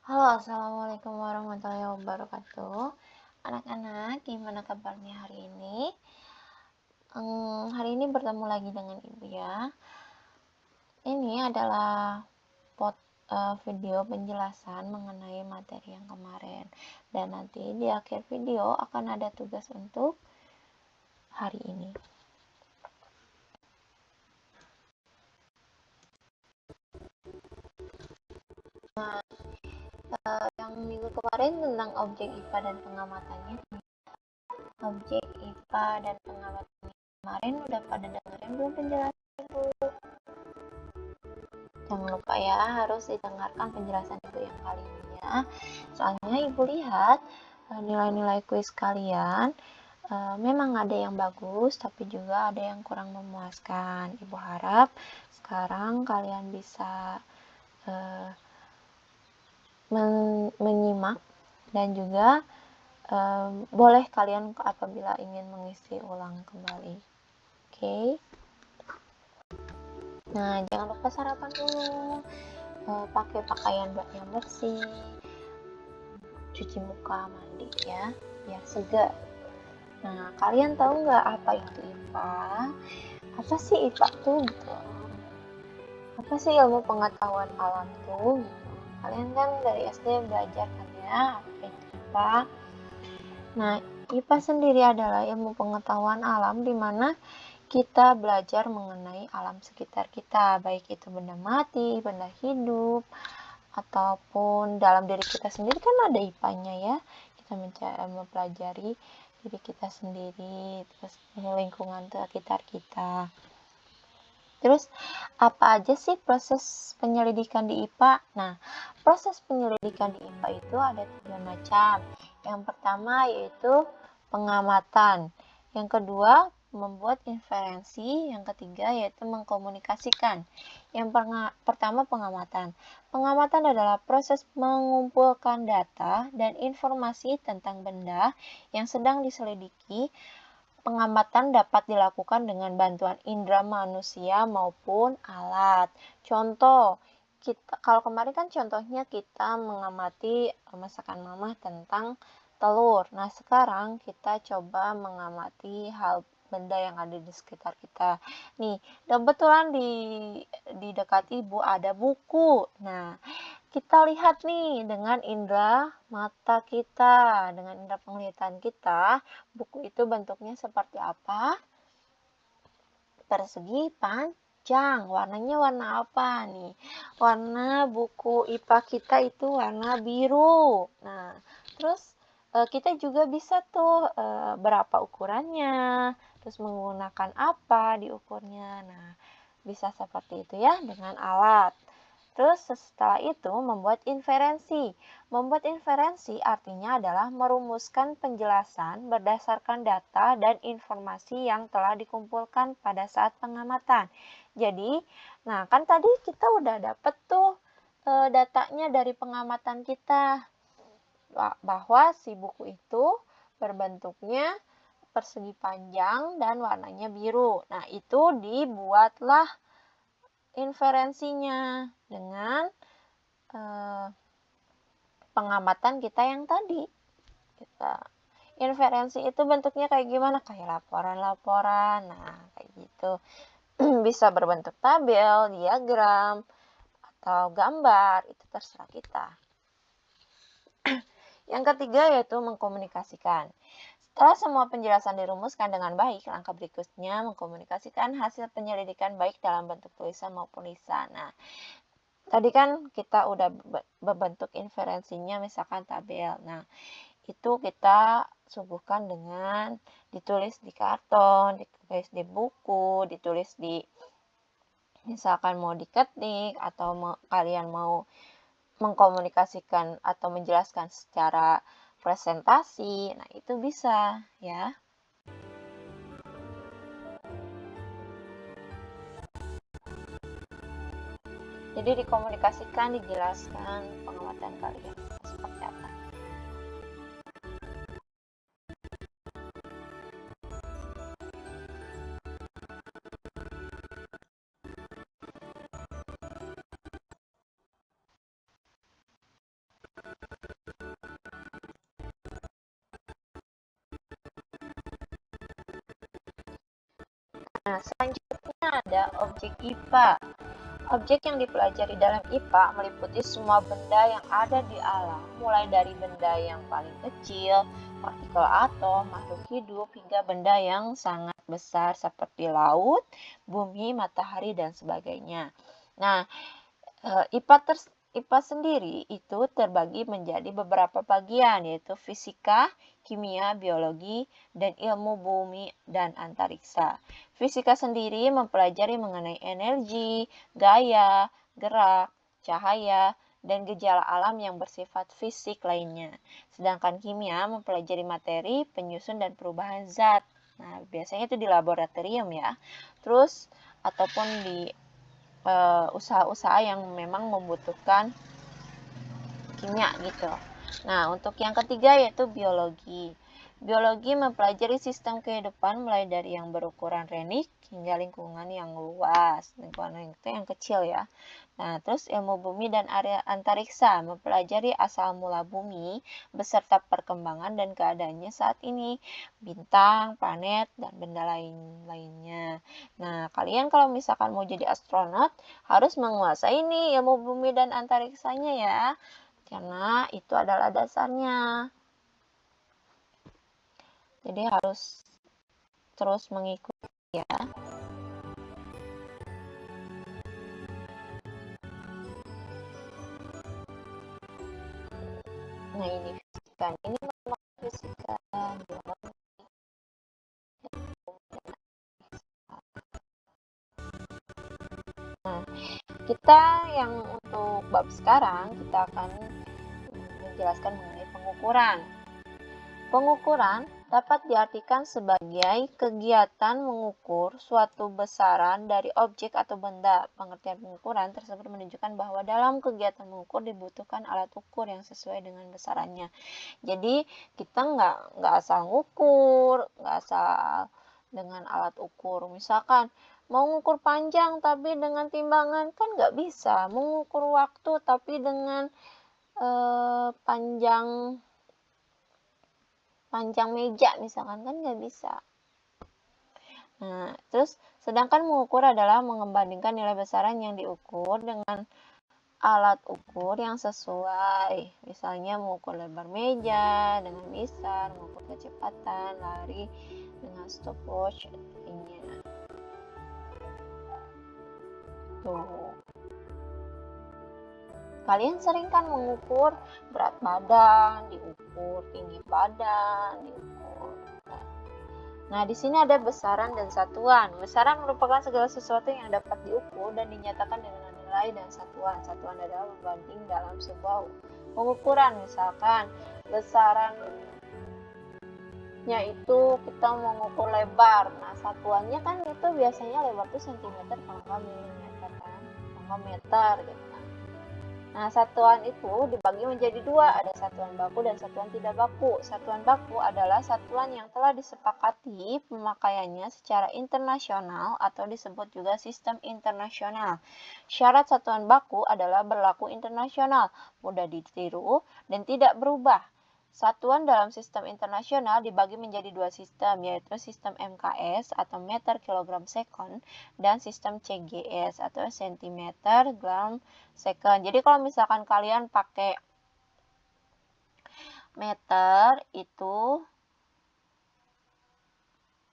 Halo, Assalamualaikum warahmatullahi wabarakatuh. Anak-anak, gimana kabarnya hari ini? Hari ini bertemu lagi dengan Ibu ya. Ini adalah video penjelasan mengenai materi yang kemarin. Dan nanti di akhir video akan ada tugas untuk hari ini. Nah, yang minggu kemarin tentang objek IPA dan pengamatannya. Objek IPA dan pengamatannya kemarin udah pada dengerin belum penjelasan Ibu? Jangan lupa ya, harus didengarkan penjelasan Ibu yang kali ini ya. Soalnya Ibu lihat nilai-nilai kuis kalian memang ada yang bagus, tapi juga ada yang kurang memuaskan. Ibu harap sekarang kalian bisa menyimak dan juga boleh kalian apabila ingin mengisi ulang kembali. Oke. Nah, jangan lupa sarapan dulu. Pakai pakaian yang bersih, cuci muka, mandi ya, biar segar. Nah, kalian tahu nggak apa itu IPA? Apa sih IPA tuh gitu? Apa sih ilmu pengetahuan alam tuh gitu? Kalian kan dari SD belajar kan ya apa itu IPA? Nah, IPA sendiri adalah ilmu pengetahuan alam di mana kita belajar mengenai alam sekitar kita, baik itu benda mati, benda hidup, ataupun dalam diri kita sendiri kan ada IPA-nya ya. Kita mempelajari diri kita sendiri, terus lingkungan sekitar kita. Terus apa aja sih proses penyelidikan di IPA? Nah, proses penyelidikan di IPA itu ada 3 macam. Yang pertama yaitu pengamatan. Yang kedua, membuat inferensi. Yang ketiga yaitu mengkomunikasikan. Yang pertama pengamatan. Pengamatan adalah proses mengumpulkan data dan informasi tentang benda yang sedang diselidiki. Pengamatan dapat dilakukan dengan bantuan indera manusia maupun alat. Contoh, kalau kemarin kan contohnya kita mengamati masakan mama tentang telur. Nah, sekarang kita coba mengamati hal benda yang ada di sekitar kita. Nih, kebetulan di dekat Ibu ada buku. Nah, kita lihat nih dengan indera mata kita, dengan indera penglihatan kita, buku itu bentuknya seperti apa? Persegi panjang. Warnanya warna apa nih? Warna buku IPA kita itu warna biru. Nah, terus kita juga bisa tuh berapa ukurannya, terus menggunakan apa diukurnya. Nah, bisa seperti itu ya dengan alat. Terus setelah itu membuat inferensi. Membuat inferensi artinya adalah merumuskan penjelasan berdasarkan data dan informasi yang telah dikumpulkan pada saat pengamatan. Jadi, nah kan tadi kita udah dapet tuh datanya dari pengamatan kita bahwa si buku itu berbentuknya persegi panjang dan warnanya biru. Nah, itu dibuatlah inferensinya dengan pengamatan kita yang tadi. Kita inferensi itu bentuknya kayak gimana? Kayak laporan-laporan. Nah, kayak gitu. Bisa berbentuk tabel, diagram, atau gambar. Itu terserah kita. Yang ketiga yaitu mengkomunikasikan. Setelah semua penjelasan dirumuskan dengan baik, langkah berikutnya mengkomunikasikan hasil penyelidikan baik dalam bentuk tulisan maupun lisan. Nah, tadi kan kita udah berbentuk inferensinya misalkan tabel. Nah, itu kita suguhkan dengan ditulis di karton, ditulis di buku, ditulis di misalkan mau diketik atau kalian mau mengkomunikasikan atau menjelaskan secara presentasi. Nah, itu bisa ya. Jadi dikomunikasikan, dijelaskan pengamatan kalian seperti apa. Nah, selanjutnya ada objek IPA. Objek yang dipelajari dalam IPA meliputi semua benda yang ada di alam, mulai dari benda yang paling kecil, partikel atom, makhluk hidup, hingga benda yang sangat besar seperti laut, bumi, matahari, dan sebagainya. Nah, IPA sendiri itu terbagi menjadi beberapa bagian, yaitu fisika, kimia, biologi, dan ilmu bumi dan antariksa. Fisika sendiri mempelajari mengenai energi, gaya, gerak, cahaya, dan gejala alam yang bersifat fisik lainnya. Sedangkan kimia mempelajari materi, penyusun, dan perubahan zat. Nah, biasanya itu di laboratorium ya. Terus, ataupun di usaha-usaha yang memang membutuhkan kimia gitu. Nah, untuk yang ketiga yaitu biologi. Biologi mempelajari sistem kehidupan mulai dari yang berukuran renik hingga lingkungan yang luas. Lingkungan itu yang kecil ya. Nah, terus ilmu bumi dan area antariksa mempelajari asal mula bumi beserta perkembangan dan keadaannya saat ini, bintang, planet, dan benda lainnya. Nah, kalian kalau misalkan mau jadi astronot harus menguasai nih ilmu bumi dan antariksanya ya, karena itu adalah dasarnya. Jadi harus terus mengikuti ya. Nah, ini fisika. Ini memang fisika biologi. Nah, kita yang untuk bab sekarang kita akan menjelaskan mengenai pengukuran. Pengukuran dapat diartikan sebagai kegiatan mengukur suatu besaran dari objek atau benda. Pengertian pengukuran tersebut menunjukkan bahwa dalam kegiatan mengukur dibutuhkan alat ukur yang sesuai dengan besarannya. Jadi kita nggak asal ngukur, nggak asal dengan alat ukur. Misalkan mau ngukur panjang tapi dengan timbangan kan nggak bisa. Mengukur waktu tapi dengan panjang meja misalkan kan nggak bisa. Nah, terus sedangkan mengukur adalah mengembandingkan nilai besaran yang diukur dengan alat ukur yang sesuai. Misalnya mengukur lebar meja dengan misar, mengukur kecepatan lari dengan stopwatch lainnya. Tuh. Kalian sering kan mengukur berat badan, diukur tinggi badan, diukur. Nah, di sini ada besaran dan satuan. Besaran merupakan segala sesuatu yang dapat diukur dan dinyatakan dengan nilai dan satuan. Satuan adalah pembanding dalam sebuah pengukuran. Misalkan besarannya itu kita mengukur lebar. Nah, satuannya kan itu biasanya lebar itu cm kalau nggak milimeter kan, kalau nggak meter gitu. Nah, satuan itu dibagi menjadi dua, ada satuan baku dan satuan tidak baku. Satuan baku adalah satuan yang telah disepakati pemakaiannya secara internasional atau disebut juga sistem internasional. Syarat satuan baku adalah berlaku internasional, mudah ditiru, dan tidak berubah. Satuan dalam sistem internasional dibagi menjadi dua sistem, yaitu sistem MKS atau meter kilogram second dan sistem CGS atau sentimeter gram second. Jadi kalau misalkan kalian pakai meter itu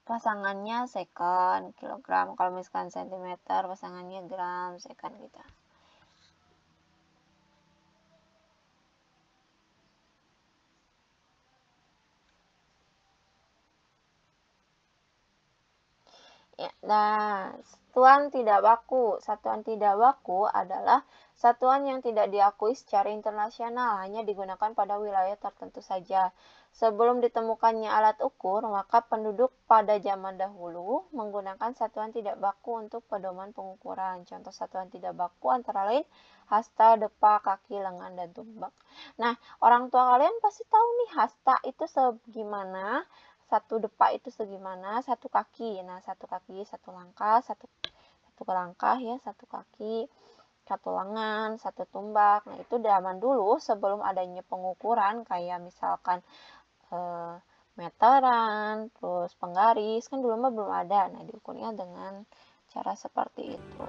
pasangannya second, kilogram. Kalau misalkan sentimeter pasangannya gram, second gitu. Ya, nah, satuan tidak baku. Satuan tidak baku adalah satuan yang tidak diakui secara internasional, hanya digunakan pada wilayah tertentu saja. Sebelum ditemukannya alat ukur, maka penduduk pada zaman dahulu menggunakan satuan tidak baku untuk pedoman pengukuran. Contoh satuan tidak baku antara lain hasta, depa, kaki, lengan, dan tumbak. Nah, orang tua kalian pasti tahu nih hasta itu segimana, satu depa itu segimana, satu kaki. Nah, satu kaki, satu langkah, satu langkah ya, satu kaki, satu lengan, satu tumbak. Nah, itu zaman dulu sebelum adanya pengukuran kayak misalkan meteran, terus penggaris, kan dulu mah belum ada. Nah, diukurnya dengan cara seperti itu.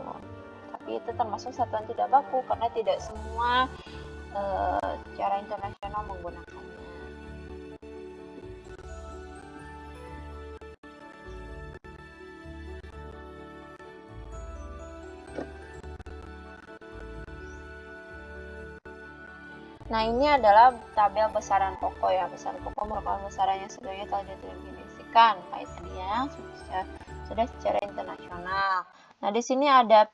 Tapi itu termasuk satuan tidak baku karena tidak semua secara internasional menggunakannya. Nah, ini adalah tabel besaran pokok ya. Besaran pokok merupakan besaran yang sebelumnya telah didefinisikan kayak tadi ya, sudah secara internasional. Nah, di sini ada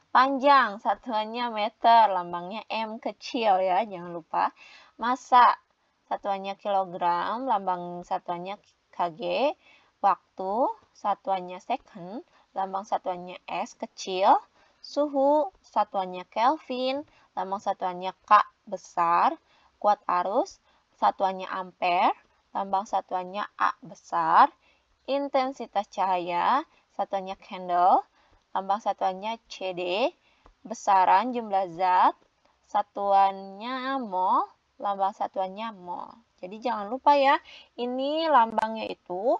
panjang, satuannya meter, lambangnya M kecil ya, jangan lupa. Massa, satuannya kilogram, lambang satuannya kg. Waktu, satuannya second, lambang satuannya S kecil. Suhu, satuannya Kelvin, lambang satuannya K besar. Kuat arus, satuannya ampere, lambang satuannya A besar. Intensitas cahaya, satuannya candle, lambang satuannya CD. Besaran jumlah zat, satuannya mol, lambang satuannya mol. Jadi jangan lupa ya, ini lambangnya itu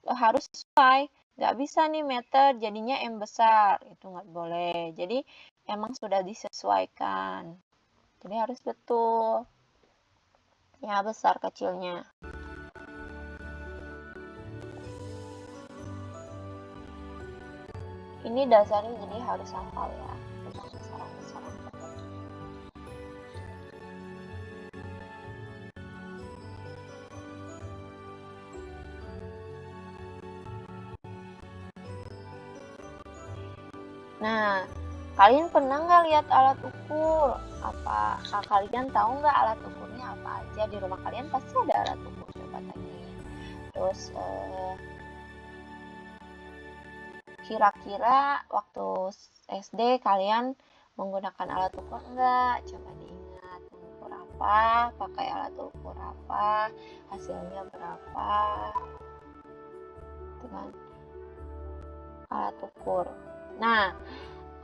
harus sesuai. Nggak bisa nih meter jadinya M besar, itu nggak boleh. Jadi emang sudah disesuaikan. Jadi harus betul. Ya, besar kecilnya. Ini dasarnya jadi harus hafal ya. Tentang besaran-besaran. Nah, kalian pernah nggak lihat alat ukur? Apa kalian tahu nggak alat ukurnya apa aja? Di rumah kalian pasti ada alat ukur, coba tanyain. Terus kira-kira waktu SD kalian menggunakan alat ukur enggak? Coba diingat, mengukur apa, pakai alat ukur apa, hasilnya berapa. Itu kan alat ukur. Nah,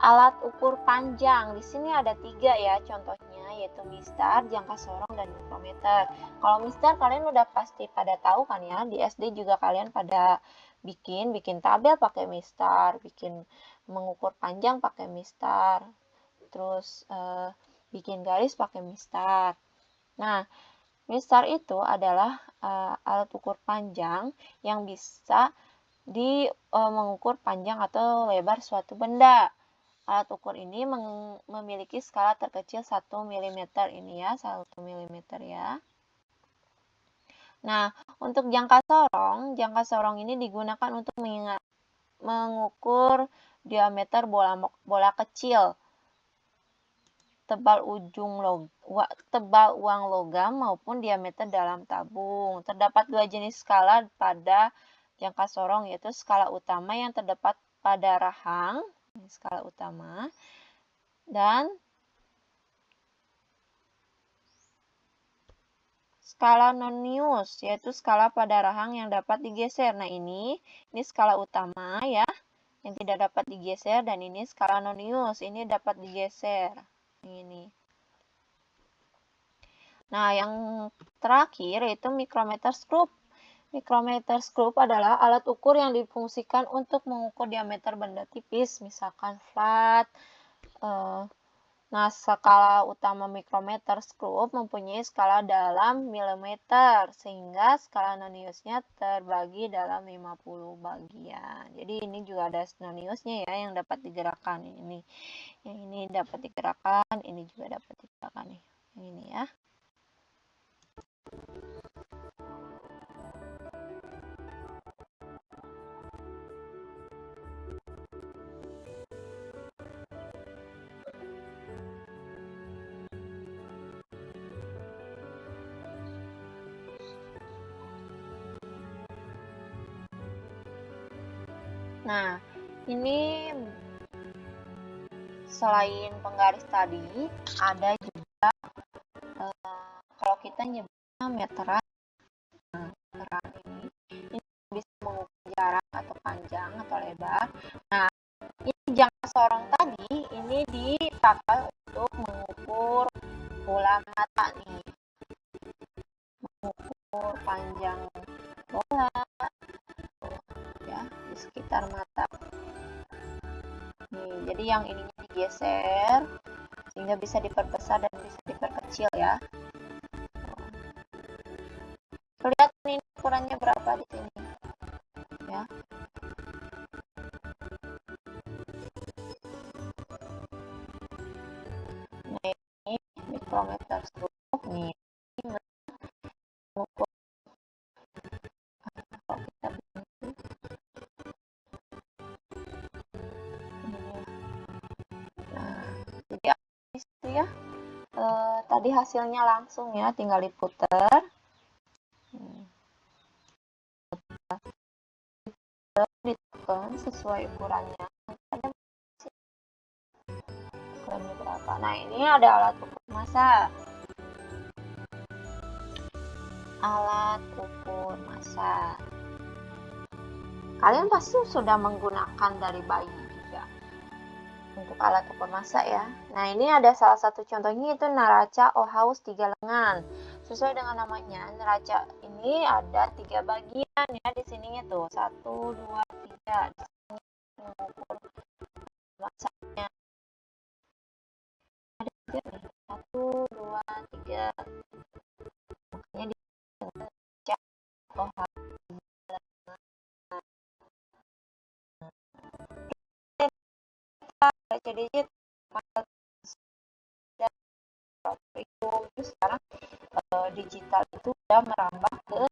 alat ukur panjang di sini ada 3 ya contohnya, yaitu mistar, jangka sorong, dan mikrometer. Kalau mistar kalian udah pasti pada tahu kan ya, di SD juga kalian pada bikin tabel pakai mistar, bikin mengukur panjang pakai mistar, terus bikin garis pakai mistar. Nah, mistar itu adalah alat ukur panjang yang bisa mengukur panjang atau lebar suatu benda. Alat ukur ini memiliki skala terkecil 1 mm ini ya, 1 mm ya. Nah, untuk jangka sorong ini digunakan untuk mengukur diameter bola kecil, tebal uang logam maupun diameter dalam tabung. Terdapat 2 jenis skala pada jangka sorong, yaitu skala utama yang terdapat pada rahang, skala utama, dan skala nonius, yaitu skala pada rahang yang dapat digeser. Nah, ini skala utama ya, yang tidak dapat digeser, dan ini skala nonius, ini dapat digeser. Ini. Nah, yang terakhir yaitu micrometer screw. Micrometer screw adalah alat ukur yang difungsikan untuk mengukur diameter benda tipis, misalkan flat. Nah, skala utama micrometer screw mempunyai skala dalam milimeter, sehingga skala noniusnya terbagi dalam 50 bagian. Jadi ini juga ada noniusnya ya, yang dapat digerakkan. Yang ini dapat digerakkan, ini juga dapat digerakkan nih. Yang ini ya. Nah, ini selain penggaris tadi, ada juga kalau kita nyebutnya meteran. Nah, meteran ini bisa mengukur jarak atau panjang atau lebar. Nah, ini jangka sorong tadi ini dipakai untuk mengukur bola mata nih. Mengukur panjang bola ya di sekitar mata. Nih, jadi yang ininya digeser sehingga bisa diperbesar dan bisa diperkecil ya. Kelihatan ini ukurannya berapa di sini ya. Nah, ini mikrometer stroke nih. Mengukur kalau kita nah, jadi itu ya. Tadi hasilnya langsung ya, tinggal diputer. Ditekan sesuai ukurannya. Ukurannya berapa? Nah, ini ada alat ukur massa. Alat ukur massa. Kalian pasti sudah menggunakan dari bayi juga untuk alat ukur massa ya. Nah, ini ada salah satu contohnya itu neraca Ohaus 3 lengan. Sesuai dengan namanya, neraca ini ada 3 bagian ya di sininya tuh. 1, 2, 3. Di sini mengukur massanya. Ada 3 nih. 1, 2, 3. Makanya di neraca Ohaus. Neraca digit itu sekarang digital itu udah merambah ke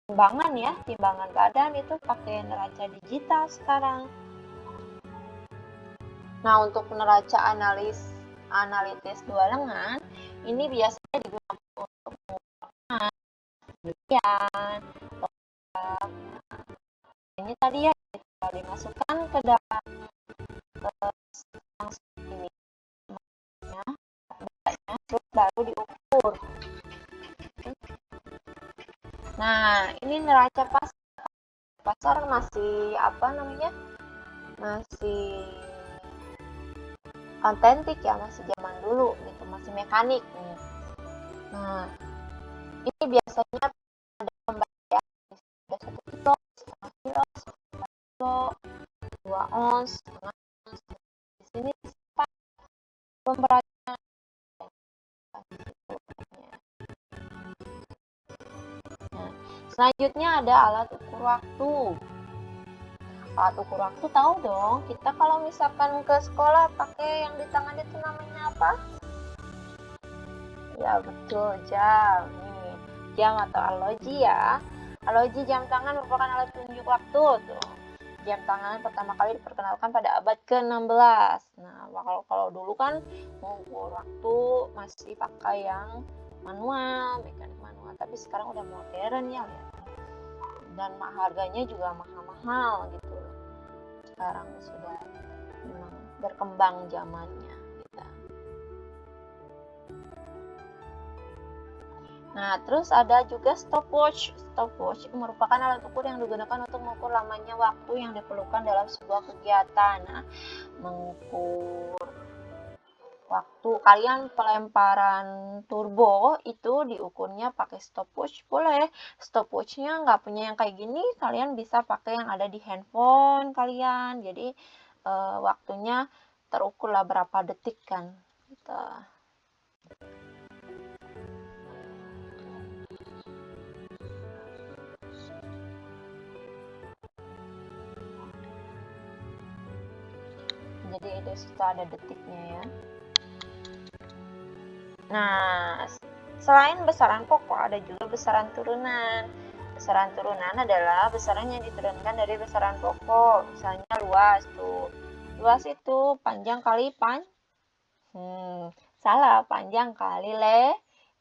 timbangan ya, timbangan badan itu pakai neraca digital sekarang. Nah, untuk neraca analitis 2 lengan ini biasanya digunakan untuk mengukur penelitian. Ini tadi ya dimasukkan ke dalam ini terus baru diukur. Nah, ini neraca pasar masih apa namanya? Masih autentik ya, masih zaman dulu gitu, masih mekanik nih. Nah, ini biasanya ada pemberian ada 1 kilo, setengah kilo, 1 kilo, 2 ons, setengah ons. Di sini pemberatnya. Nah, selanjutnya ada alat ukur waktu. Alat ukur waktu tahu dong, kita kalau misalkan ke sekolah pakai yang di tangan itu namanya apa? Ya betul, jam. Nih, jam atau arloji ya. Arloji jam tangan merupakan alat penunjuk waktu tuh. Jam tangan pertama kali diperkenalkan pada abad ke-16. Nah, kalau dulu kan mengukur waktu masih pakai yang manual, mekanik manual, tapi sekarang udah modern ya, dan harganya juga mahal-mahal gitu. Sekarang sudah memang berkembang zamannya kita. Nah, terus ada juga stopwatch. Stopwatch merupakan alat ukur yang digunakan untuk mengukur lamanya waktu yang diperlukan dalam sebuah kegiatan. Nah, mengukur waktu kalian pelemparan turbo itu diukurnya pakai stopwatch boleh. Stopwatchnya nggak punya yang kayak gini, kalian bisa pakai yang ada di handphone kalian. Jadi waktunya terukur lah berapa detik kan. Gitu. Jadi itu sudah ada detiknya ya. Nah, selain besaran pokok, ada juga besaran turunan. Besaran turunan adalah besaran yang diturunkan dari besaran pokok. Misalnya luas tuh. Luas itu panjang kali salah, panjang kali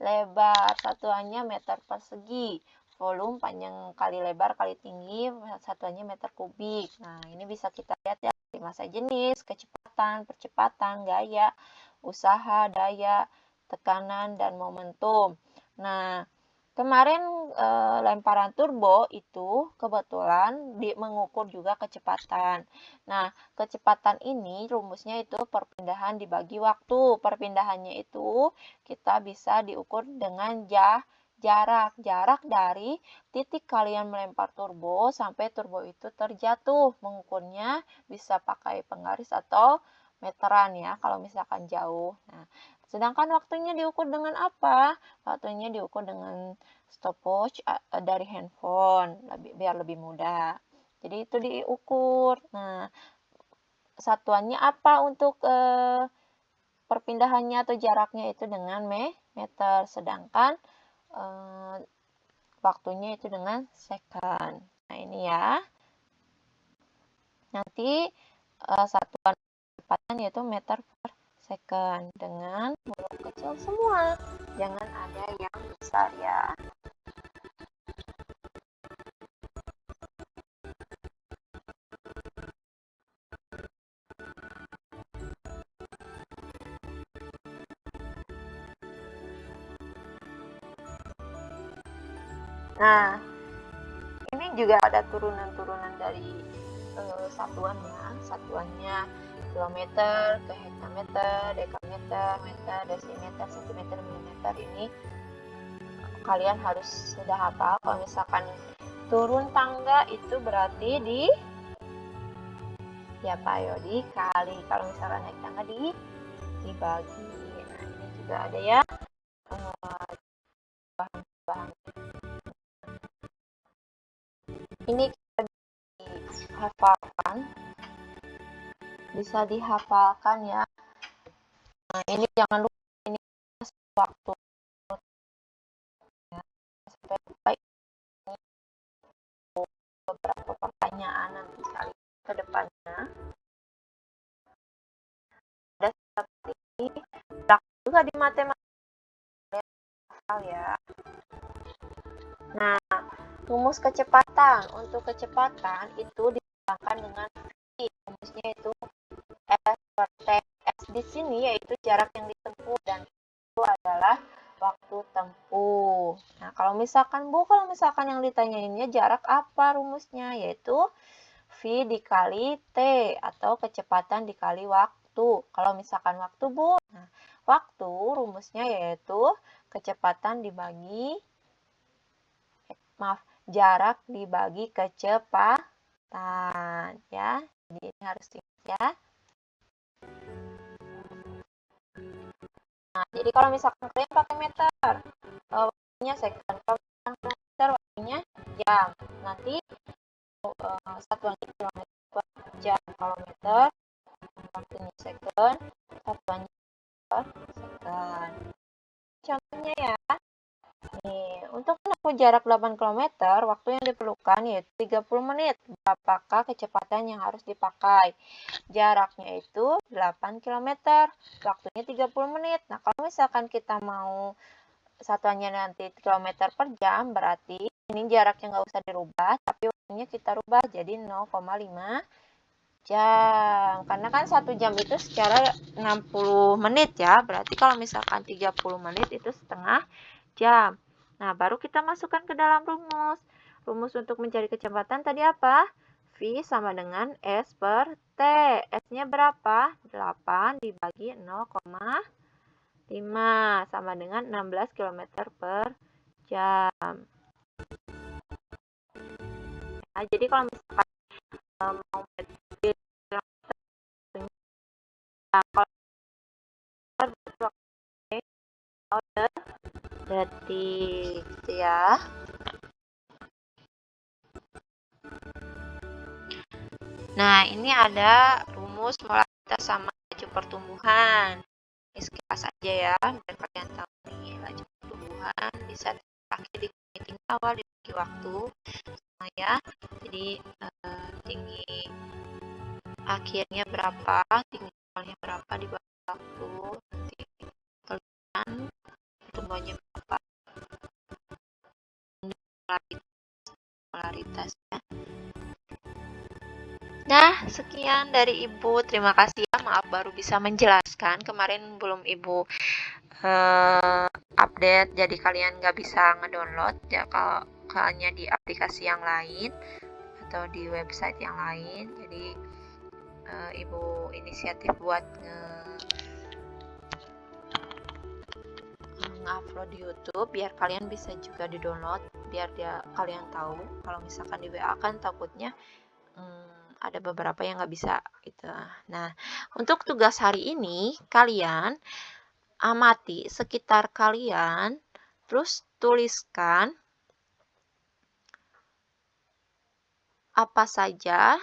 lebar. Satuannya meter persegi. Volume panjang kali lebar kali tinggi, satuannya meter kubik. Nah, ini bisa kita lihat ya, massa jenis, kecepatan, percepatan, gaya, usaha, daya, tekanan, dan momentum. Nah, kemarin lemparan turbo itu kebetulan mengukur juga kecepatan. Nah, kecepatan ini rumusnya itu perpindahan dibagi waktu. Perpindahannya itu kita bisa diukur dengan jarak dari titik kalian melempar turbo sampai turbo itu terjatuh. Mengukurnya bisa pakai penggaris atau meteran ya kalau misalkan jauh. Nah, sedangkan waktunya diukur dengan apa? Waktunya diukur dengan stopwatch dari handphone, biar lebih mudah. Jadi itu diukur. Nah, satuannya apa untuk perpindahannya atau jaraknya itu dengan meter, sedangkan waktunya itu dengan second. Nah, ini ya. Nanti satuan kecepatan yaitu meter per second dengan huruf kecil semua. Jangan ada yang besar ya. Nah, ini juga ada turunan-turunan dari satuannya kilometer ke hektameter, dekameter, meter, desimeter, sentimeter, milimeter. Ini kalian harus sudah hafal. Kalau misalkan turun tangga itu berarti dikali. Kalau misalkan naik tangga dibagi. Nah, ini juga ada ya bahan-bahan. Ini bisa dihafalkan ya. Nah, ini jangan lupa, ini waktu ya, sampai beberapa pertanyaan nanti kali ke depannya. Ada seperti juga di matematika ya. Nah, rumus kecepatan. Untuk kecepatan itu dibanggakan dengan V. Rumusnya itu S per T. S di sini yaitu jarak yang ditempuh dan itu adalah waktu tempuh. Nah, kalau misalkan yang ditanyainnya jarak apa rumusnya, yaitu V dikali T atau kecepatan dikali waktu. Kalau misalkan waktu nah, waktu rumusnya yaitu kecepatan dibagi jarak dibagi kecepatan ya. Jadi ini harus diingat ya. Nah, jadi kalau misalkan kalian pakai meter, waktunya second. Kalau misalkan meter, waktunya jam. Nanti satuannya kilometer per jam. Kalau meter, waktunya second, satuannya per second. Contohnya ya. Nih, untuk menempuh jarak 8 km, waktu yang diperlukan yaitu 30 menit. Berapakah kecepatan yang harus dipakai? Jaraknya itu 8 km, waktunya 30 menit. Nah, kalau misalkan kita mau satuannya nanti kilometer per jam, berarti ini jaraknya nggak usah dirubah, tapi waktunya kita rubah jadi 0,5 jam. Karena kan 1 jam itu secara 60 menit ya, berarti kalau misalkan 30 menit itu setengah jam. Nah, baru kita masukkan ke dalam rumus. Rumus untuk mencari kecepatan tadi apa? V sama dengan S per T. S-nya berapa? 8 dibagi 0,5 sama dengan 16 km per jam. Nah, jadi kalau misalkan mau detik gitu ya. Nah, ini ada rumus molaritas sama laju pertumbuhan. Ini sekilas aja ya, biar kalian tahu nih laju pertumbuhan bisa dipakai di tinggi awal di tinggi waktu sama ya. Jadi tinggi akhirnya berapa, tinggi awalnya berapa di waktu, nanti kalian pertumbuhannya berapa, polaritas ya. Nah, sekian dari Ibu. Terima kasih ya. Maaf baru bisa menjelaskan. Kemarin belum Ibu update, jadi kalian nggak bisa ngedownload ya kalau kalian di aplikasi yang lain atau di website yang lain. Jadi Ibu inisiatif buat mengupload di YouTube, biar kalian bisa juga di-download, biar kalian tahu. Kalau misalkan di WA kan takutnya ada beberapa yang nggak bisa gitu. Nah, untuk tugas hari ini kalian amati sekitar kalian, terus tuliskan apa saja,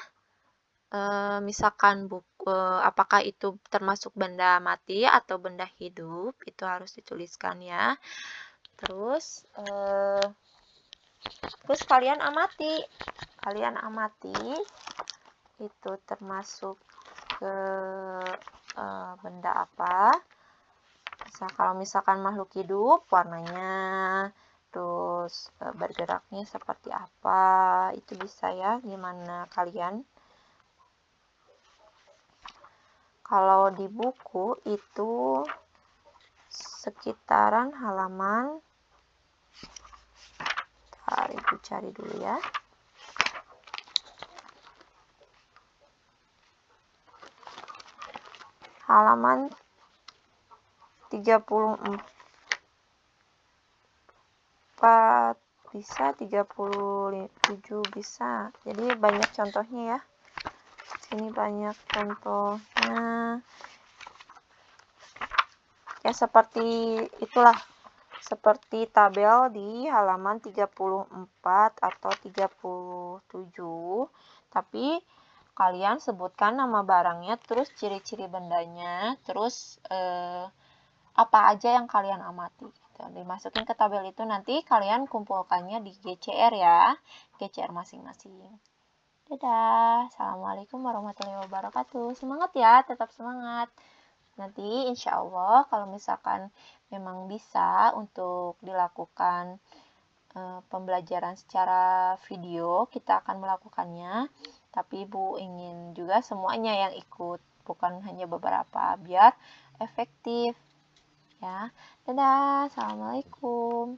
misalkan buku, apakah itu termasuk benda mati atau benda hidup, itu harus dituliskan ya. Terus kalian amati itu termasuk ke benda apa. Kalau misalkan makhluk hidup, warnanya, terus bergeraknya seperti apa, itu bisa ya, gimana kalian. Kalau di buku itu sekitaran halaman, Ibu cari dulu ya. Halaman 34 bisa, 37 bisa. Jadi banyak contohnya ya. Sini banyak contohnya. Ya seperti itulah. Seperti tabel di halaman 34 atau 37. Tapi kalian sebutkan nama barangnya, terus ciri-ciri bendanya, terus apa aja yang kalian amati. Gitu. Dimasukin ke tabel itu, nanti kalian kumpulkannya di GCR ya, GCR masing-masing. Dadah, Assalamualaikum warahmatullahi wabarakatuh. Semangat ya, tetap semangat. Nanti insya Allah kalau misalkan memang bisa untuk dilakukan pembelajaran secara video, kita akan melakukannya. Tapi Ibu ingin juga semuanya yang ikut, bukan hanya beberapa, biar efektif. Ya, dadah, Assalamualaikum.